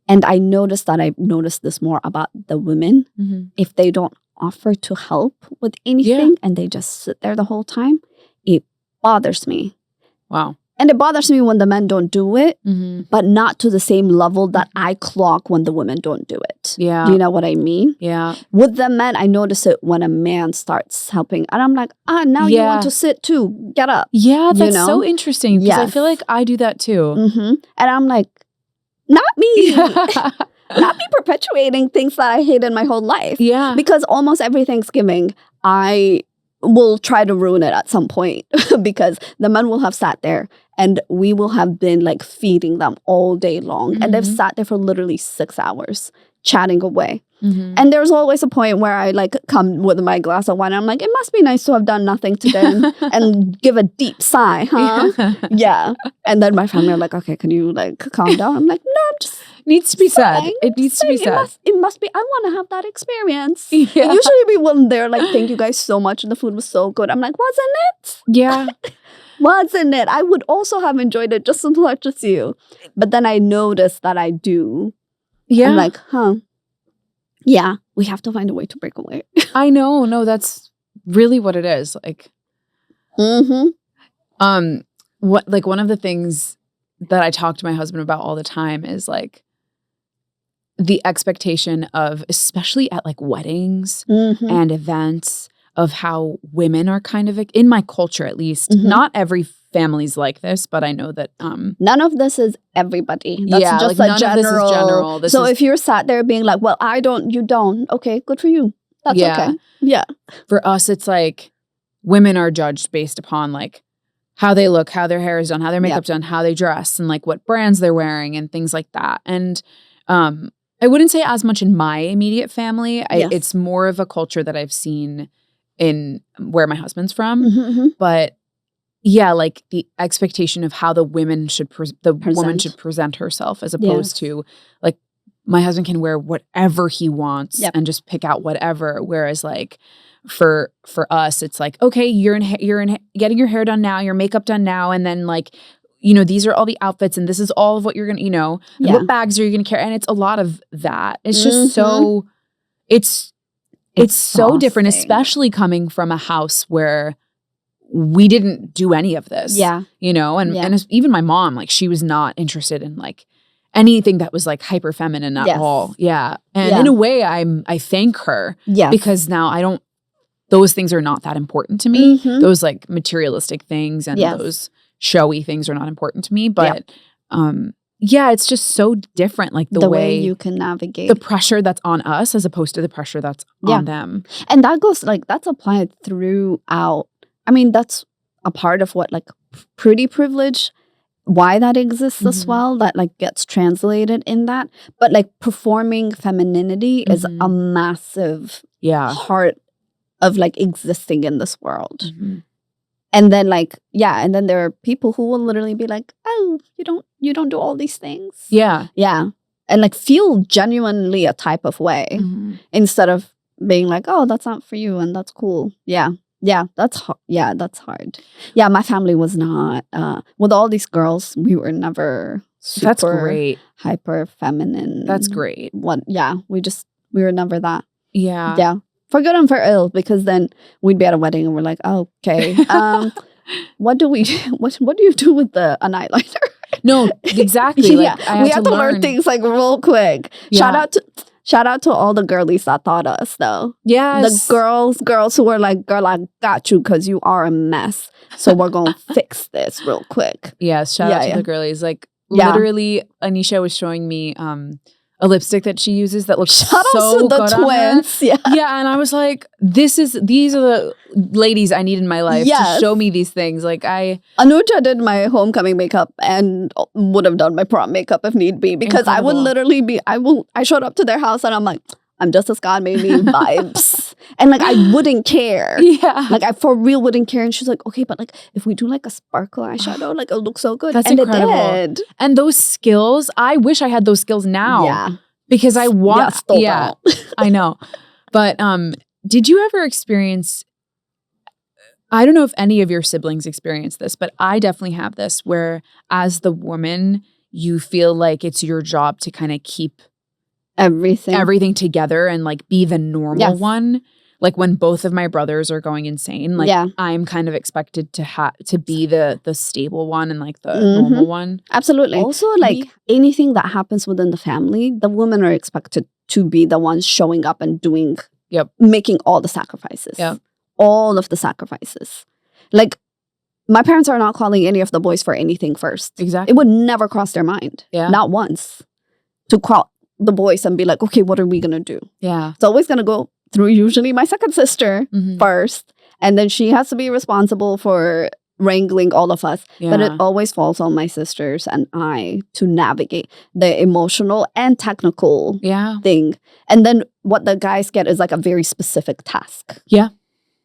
and I notice that I noticed this more about the women, if they don't offer to help with anything and they just sit there the whole time, it bothers me. Wow. And it bothers me when the men don't do it, but not to the same level that I clock when the women don't do it. Yeah. Do you know what I mean? Yeah. With the men, I notice it when a man starts helping. And I'm like, now you want to sit too. Get up. Yeah, that's so interesting. Because I feel like I do that too. And I'm like, not me. Not me perpetuating things that I hate in my whole life. Yeah. Because almost every Thanksgiving, I will try to ruin it at some point because the men will have sat there and we will have been like feeding them all day long. And they've sat there for literally 6 hours chatting away. And there's always a point where I like come with my glass of wine. And I'm like, it must be nice to have done nothing today and give a deep sigh, huh? Yeah. And then my family are like, okay, can you like calm down? I'm like, no, I'm just needs to be said. It needs to be said. It must be. I want to have that experience. Yeah. Usually we when they're like, thank you guys so much. The food was so good. I'm like, wasn't it? Yeah. Wasn't it? I would also have enjoyed it just as much as you. But then I noticed that I do. Yeah. I'm like, yeah, we have to find a way to break away. I know. No, that's really what it is. Like, what, like one of the things that I talk to my husband about all the time is like the expectation of, especially at like weddings and events, of how women are kind of, in my culture at least, not every family's like this, but I know that none of this is everybody. That's just like a general. Of this is general. So if you're sat there being like, well, I don't, you don't, okay, good for you. That's okay. Yeah. For us, it's like women are judged based upon like how they look, how their hair is done, how their makeup's done, how they dress, and like what brands they're wearing and things like that. And I wouldn't say as much in my immediate family. It's more of a culture that I've seen in where my husband's from. But yeah, like the expectation of how the woman should woman should present herself, as opposed to like my husband can wear whatever he wants and just pick out whatever. Whereas like for us, it's like, okay, you're in getting your hair done now, your makeup done now, and then like, you know, these are all the outfits and this is all of what you're gonna, you know, and what bags are you gonna carry? And it's a lot of that. It's just so it's so different, especially coming from a house where we didn't do any of this. Yeah. You know, and even my mom, like she was not interested in like anything that was like hyper feminine at all. Yeah. And in a way I thank her because now those things are not that important to me. Those like materialistic things and those showy things are not important to me. But it's just so different. Like the way you can navigate the pressure that's on us as opposed to the pressure that's on them. And that goes like, that's applied throughout. I mean, that's a part of what like pretty privilege why that exists as well, that like gets translated in that. But like performing femininity is a massive part of like existing in this world. And then like, and then there are people who will literally be like, oh, you don't do all these things. Yeah. And like feel genuinely a type of way instead of being like, oh, that's not for you and that's cool. That's hard. My family was not with all these girls, we were never super that's great. Hyper feminine. That's great. We were never that. Yeah. For good and for ill, because then we'd be at a wedding and we're like, oh, okay, what do you do with an eyeliner? No, exactly. Like, we had to learn things like real quick. Shout out to all the girlies that taught us, though. Yes. The girls who were like, girl, I got you because you are a mess. So we're going to fix this real quick. Yes. Shout out to the girlies. Like, literally, Anisha was showing me a lipstick that she uses that looks so good on her. Twins. Yeah. And I was like, these are the ladies I need in my life to show me these things. Like Anuja did my homecoming makeup and would have done my prom makeup if need be, because I would literally I showed up to their house and I'm like, I'm just as God made me vibes. And like, I wouldn't care. Like I for real wouldn't care. And she's like, okay, but like if we do like a sparkle eyeshadow, like it'll look so good. That's incredible. It did. And those skills, I wish I had those skills now. Because I want, I know. But did you ever experience, I don't know if any of your siblings experience this, but I definitely have this where as the woman, you feel like it's your job to kind of keep everything together and like be the normal one. Like when both of my brothers are going insane, like I'm kind of expected to be the stable one and like the normal one. Absolutely. Also, like anything that happens within the family, the women are expected to be the ones showing up and doing, making all the sacrifices. All of the sacrifices. Like my parents are not calling any of the boys for anything first. Exactly. It would never cross their mind. Not once. To call the boys and be like, okay, what are we going to do? It's always going to go through usually my second sister first. And then she has to be responsible for wrangling all of us. But it always falls on my sisters and I to navigate the emotional and technical thing. And then what the guys get is like a very specific task.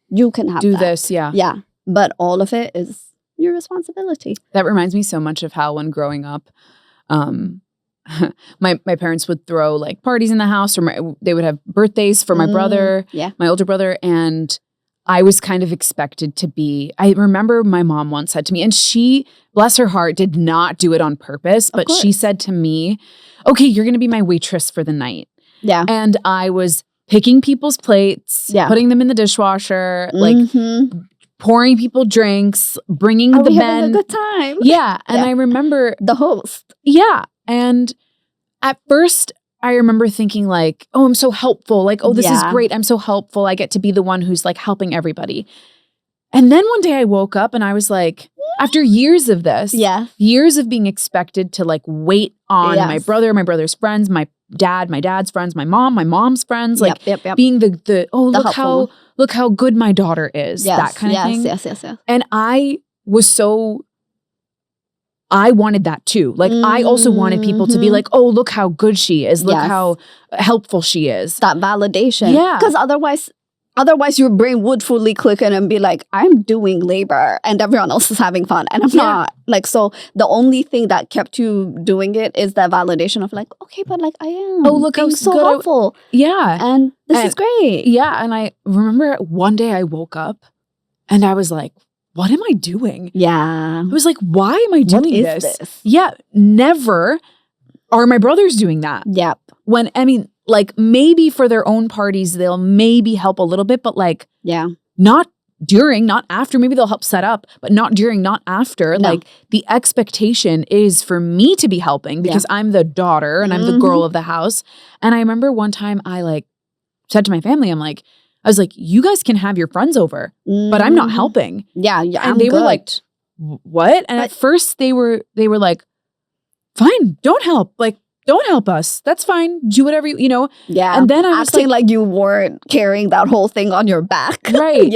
You can have do this. Yeah. But all of it is your responsibility. That reminds me so much of how when growing up, my parents would throw like parties in the house, or they would have birthdays for my brother, my older brother, and I was kind of expected to be. I remember my mom once said to me, and she, bless her heart, did not do it on purpose, but she said to me, "Okay, you're going to be my waitress for the night." And I was picking people's plates, putting them in the dishwasher, like pouring people drinks, bringing the men. Having a good time. And I remember the host. And at first, I remember thinking like, oh, I'm so helpful. Like, oh, this is great. I'm so helpful. I get to be the one who's like helping everybody. And then one day I woke up and I was like, after years of this, years of being expected to like wait on my brother, my brother's friends, my dad, my dad's friends, my mom, my mom's friends, like being look how good my daughter is, that kind of thing. Yes. And I wanted that too. Like I also wanted people to be like, oh, look how good she is. Look how helpful she is. That validation. Because otherwise your brain would fully click in and be like, I'm doing labor and everyone else is having fun. And I'm not. Like, so the only thing that kept you doing it is that validation of like, okay, but like I am. Oh, look how so good helpful. And this is great. And I remember one day I woke up and I was like, what am I doing? I was like, why am I doing this? Never are my brothers doing that. When, I mean, like maybe for their own parties, they'll maybe help a little bit, but like, not during, not after. Maybe they'll help set up, but not during, not after. No. Like the expectation is for me to be helping because I'm the daughter and I'm the girl of the house. And I remember one time I like said to my family, I was like, you guys can have your friends over, but I'm not helping. And they were like, what? And at first they were like, fine, don't help. Like, don't help us. That's fine. Do whatever you know. And then I was acting like you weren't carrying that whole thing on your back. Right.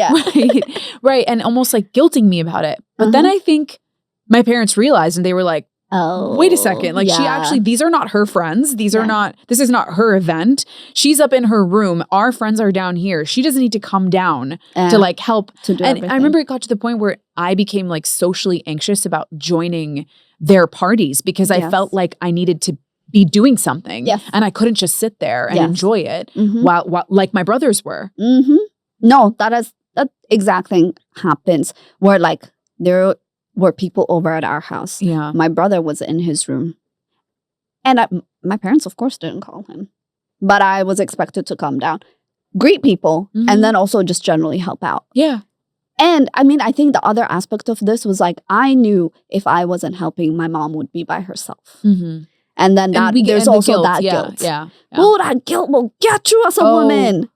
Right. And almost like guilting me about it. But then I think my parents realized and they were like, oh, wait a second. Like she actually, these are not her friends. These are not, this is not her event. She's up in her room. Our friends are down here. She doesn't need to come down to like help. To do everything. I remember it got to the point where I became like socially anxious about joining their parties because I felt like I needed to be doing something. Yes. And I couldn't just sit there and enjoy it while like my brothers were. No, that exact thing happens where like there were people over at our house. Yeah. My brother was in his room. And my parents, of course, didn't call him. But I was expected to come down, greet people, and then also just generally help out. Yeah. And I mean, I think the other aspect of this was like, I knew if I wasn't helping, my mom would be by herself. And then there's also that guilt. Yeah. Oh, that guilt will get you as a woman.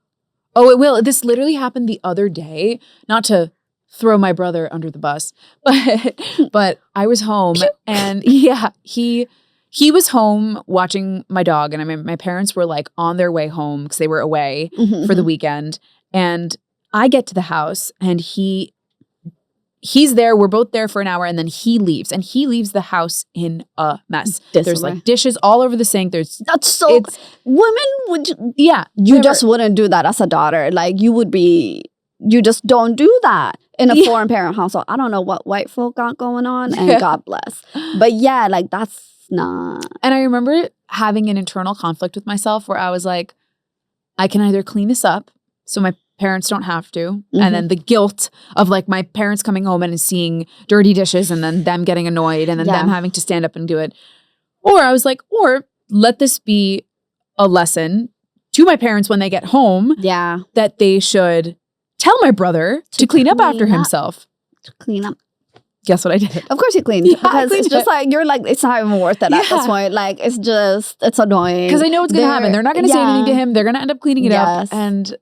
Oh, it will. This literally happened the other day. Not to throw my brother under the bus, but I was home and he was home watching my dog, and I mean my parents were like on their way home because they were away for the weekend, and I get to the house and he's there. We're both there for an hour, and then he leaves the house in a mess. There's like dishes all over the sink. That's so women would you just wouldn't do that as a daughter. Like you just don't do that in a foreign parent household. I don't know what white folk got going on, and God bless. But yeah, like that's not. And I remember having an internal conflict with myself where I was like, I can either clean this up so my parents don't have to, and then the guilt of like my parents coming home and seeing dirty dishes and then them getting annoyed and then them having to stand up and do it. Or I was like, or let this be a lesson to my parents when they get home that they should tell my brother to clean up after himself. To clean up. Guess what I did? Of course you cleaned. Because it's just like, you're like, it's not even worth it at this point. Like, it's annoying. Because I know what's going to happen. They're not going to say anything to him. They're going to end up cleaning it up. And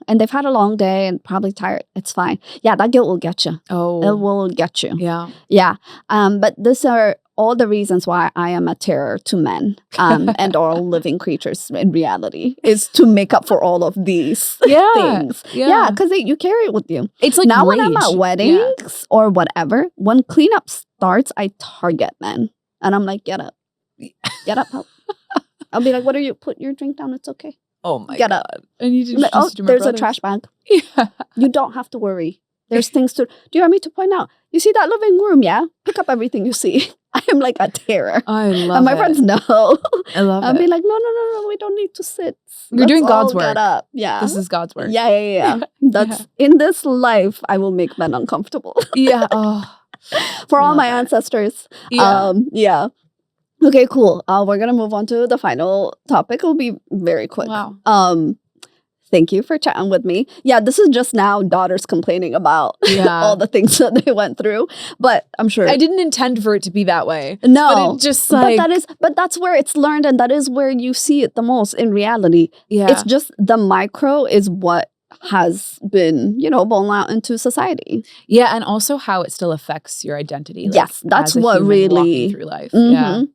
and they've had a long day and probably tired. It's fine. Yeah, that guilt will get you. Oh. It will get you. Yeah. Yeah. But these are all the reasons why I am a terror to men and all living creatures in reality is to make up for all of these things. Yeah, because you carry it with you. It's like now rage. When I'm at weddings or whatever, when cleanup starts, I target men. And I'm like, get up. Get up, help. I'll be like, what are you? Put your drink down. It's okay. Oh my God. Get up. I need to like, there's a trash bag. Yeah. You don't have to worry. There's things to... Do you want me to point out? You see that living room, yeah? Pick up everything you see. I am like a terror. I love and my friends know. I love I'll be like, no, we don't need to sit. You're doing God's work. Get up. Yeah. This is God's work. Yeah. That's in this life, I will make men uncomfortable. Yeah. Oh, for all my ancestors. Yeah. Okay, cool. We're going to move on to the final topic. It'll be very quick. Wow. Thank you for chatting with me. Yeah, this is just now daughters complaining about all the things that they went through. But I'm sure I didn't intend for it to be that way. No, but it just like but that's where it's learned, and that is where you see it the most in reality. Yeah, it's just the micro is what has been, blown out into society. Yeah, and also how it still affects your identity. Like, yes, that's what really through life.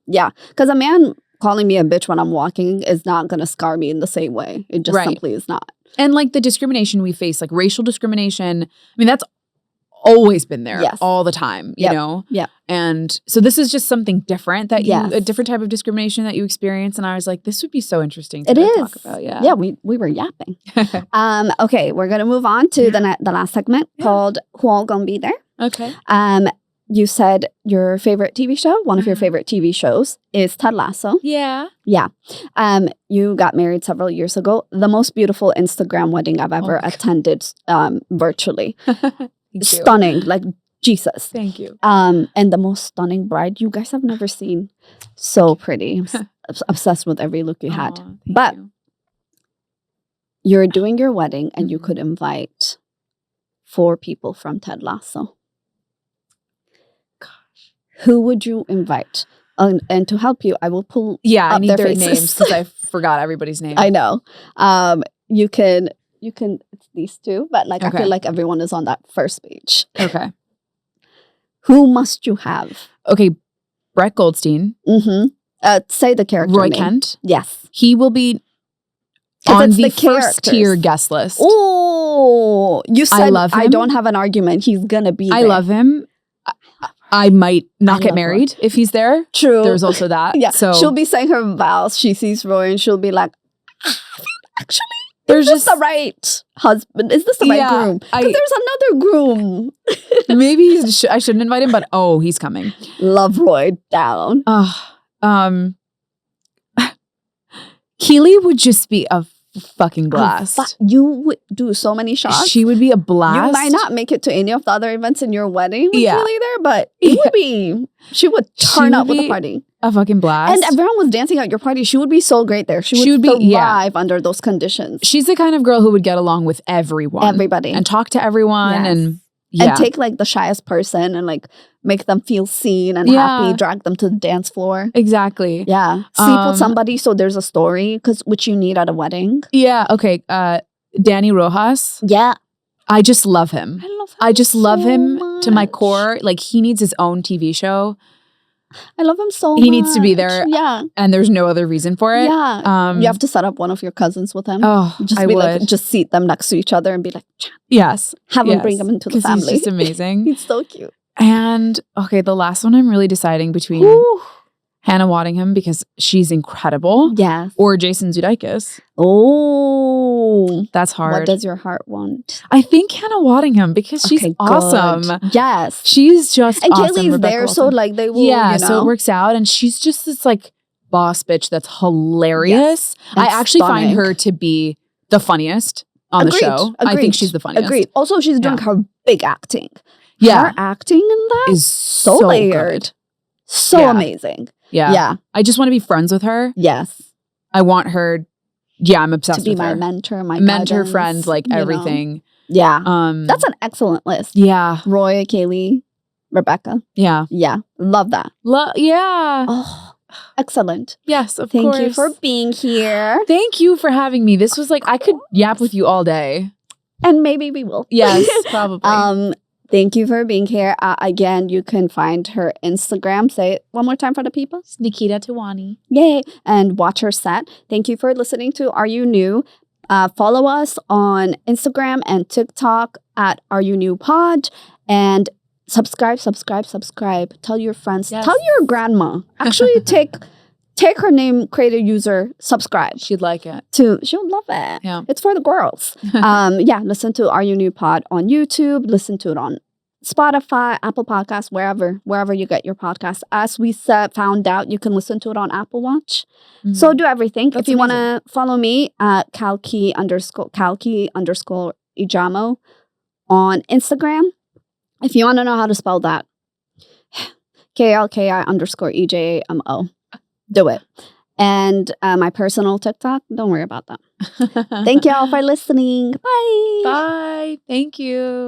Yeah, because a man calling me a bitch when I'm walking is not going to scar me in the same way. It just simply is not. And like the discrimination we face, like racial discrimination, I mean, that's always been there all the time, you know? Yeah. And so this is just something different that a different type of discrimination that you experience. And I was like, this would be so interesting to talk about. Yeah. Yeah, we were yapping. Okay, we're going to move on to the last segment called Who All Gonna Be There? Okay. You said your favorite TV show, one of your favorite TV shows is Ted Lasso. Yeah. Yeah. You got married several years ago. The most beautiful Instagram wedding I've ever attended virtually. Stunning, like Jesus. Thank you. And the most stunning bride you guys have never seen. So pretty. I'm obsessed with every look you had. But you're doing your wedding and you could invite 4 people from Ted Lasso. Who would you invite? And to help you, I will pull I up need their their faces. names because I forgot everybody's name. I know. You can, it's these 2, but I feel like everyone is on that first page. Okay. Who must you have? Okay. Brett Goldstein. Mm-hmm. Say the character Roy name. Kent. Yes. He will be on the first tier guest list. Oh, you said I love him. I don't have an argument. He's going to be there. I love him. I might not get married if he's there. True. There's also that. Yeah. So she'll be saying her vows. She sees Roy and she'll be like, actually, is this the right husband? Is this the right groom? Because there's another groom. Maybe I shouldn't invite him, but he's coming. Love Roy down. Keely would just be a fucking blast. You would do so many shots. She would be a blast. You might not make it to any of the other events in your wedding with Keely there, but it would be. She would turn up with the party. A fucking blast. And everyone was dancing at your party. She would be so great there. She would thrive under those conditions. She's the kind of girl who would get along with everyone. Everybody. And talk to everyone and take like the shyest person and like make them feel seen and happy, drag them to the dance floor. Exactly. Yeah. Sleep with somebody so there's a story, which you need at a wedding. Yeah. Okay. Danny Rojas. Yeah. I just love him. I just love him much. to my core. Like, he needs his own TV show. I love him so much. He needs to be there. Yeah. And there's no other reason for it. Yeah. You have to set up one of your cousins with him. Oh, I would. Like, just seat them next to each other and be like, yes. Have him bring him into the family. He's just amazing. He's so cute. And, okay, the last one I'm really deciding between Hannah Waddingham, because she's incredible. Yes. Or Jason Sudeikis. Oh. That's hard. What does your heart want? I think Hannah Waddingham, because she's awesome. Yes. She's just and awesome. Kaylee's there, Wilson. so like they will, Yeah, so it works out. And she's just this like boss bitch that's hilarious. I actually find her to be the funniest on the show. I think she's the funniest. Agreed. Also, she's doing her big acting. Yeah. Her acting in that is so layered. Good. So amazing. Yeah. Yeah. I just want to be friends with her. Yes. I want her. Yeah, I'm obsessed with her. To be my mentor, my mentor, guidance, friend, like everything. Yeah. That's an excellent list. Yeah. Roy, Kaylee, Rebecca. Yeah. Yeah. Love that. Yeah. Oh, excellent. Yes, of course. Thank you for being here. Thank you for having me. This was like, I could yap with you all day. And maybe we will. Yes, probably. Thank you for being here. Again, you can find her Instagram. Say it one more time for the people. It's Nikita Tiwani. Yay. And watch her set. Thank you for listening to Are You New? Follow us on Instagram and TikTok at Are You New Pod. And subscribe. Tell your friends. Yes. Tell your grandma. Actually, take her name, create a user, subscribe. She'd like it. She'll love it. Yeah. It's for the girls. Listen to Are You New Pod on YouTube. Listen to it on Spotify, Apple Podcasts, wherever you get your podcast. As we found out, you can listen to it on Apple Watch. Mm-hmm. So do everything. If you want to follow me at Kalki_Ijamo on Instagram. If you want to know how to spell that, KLKI_EJAMO. Do it. And my personal TikTok, don't worry about that. Thank you all for listening. Bye. Bye. Thank you.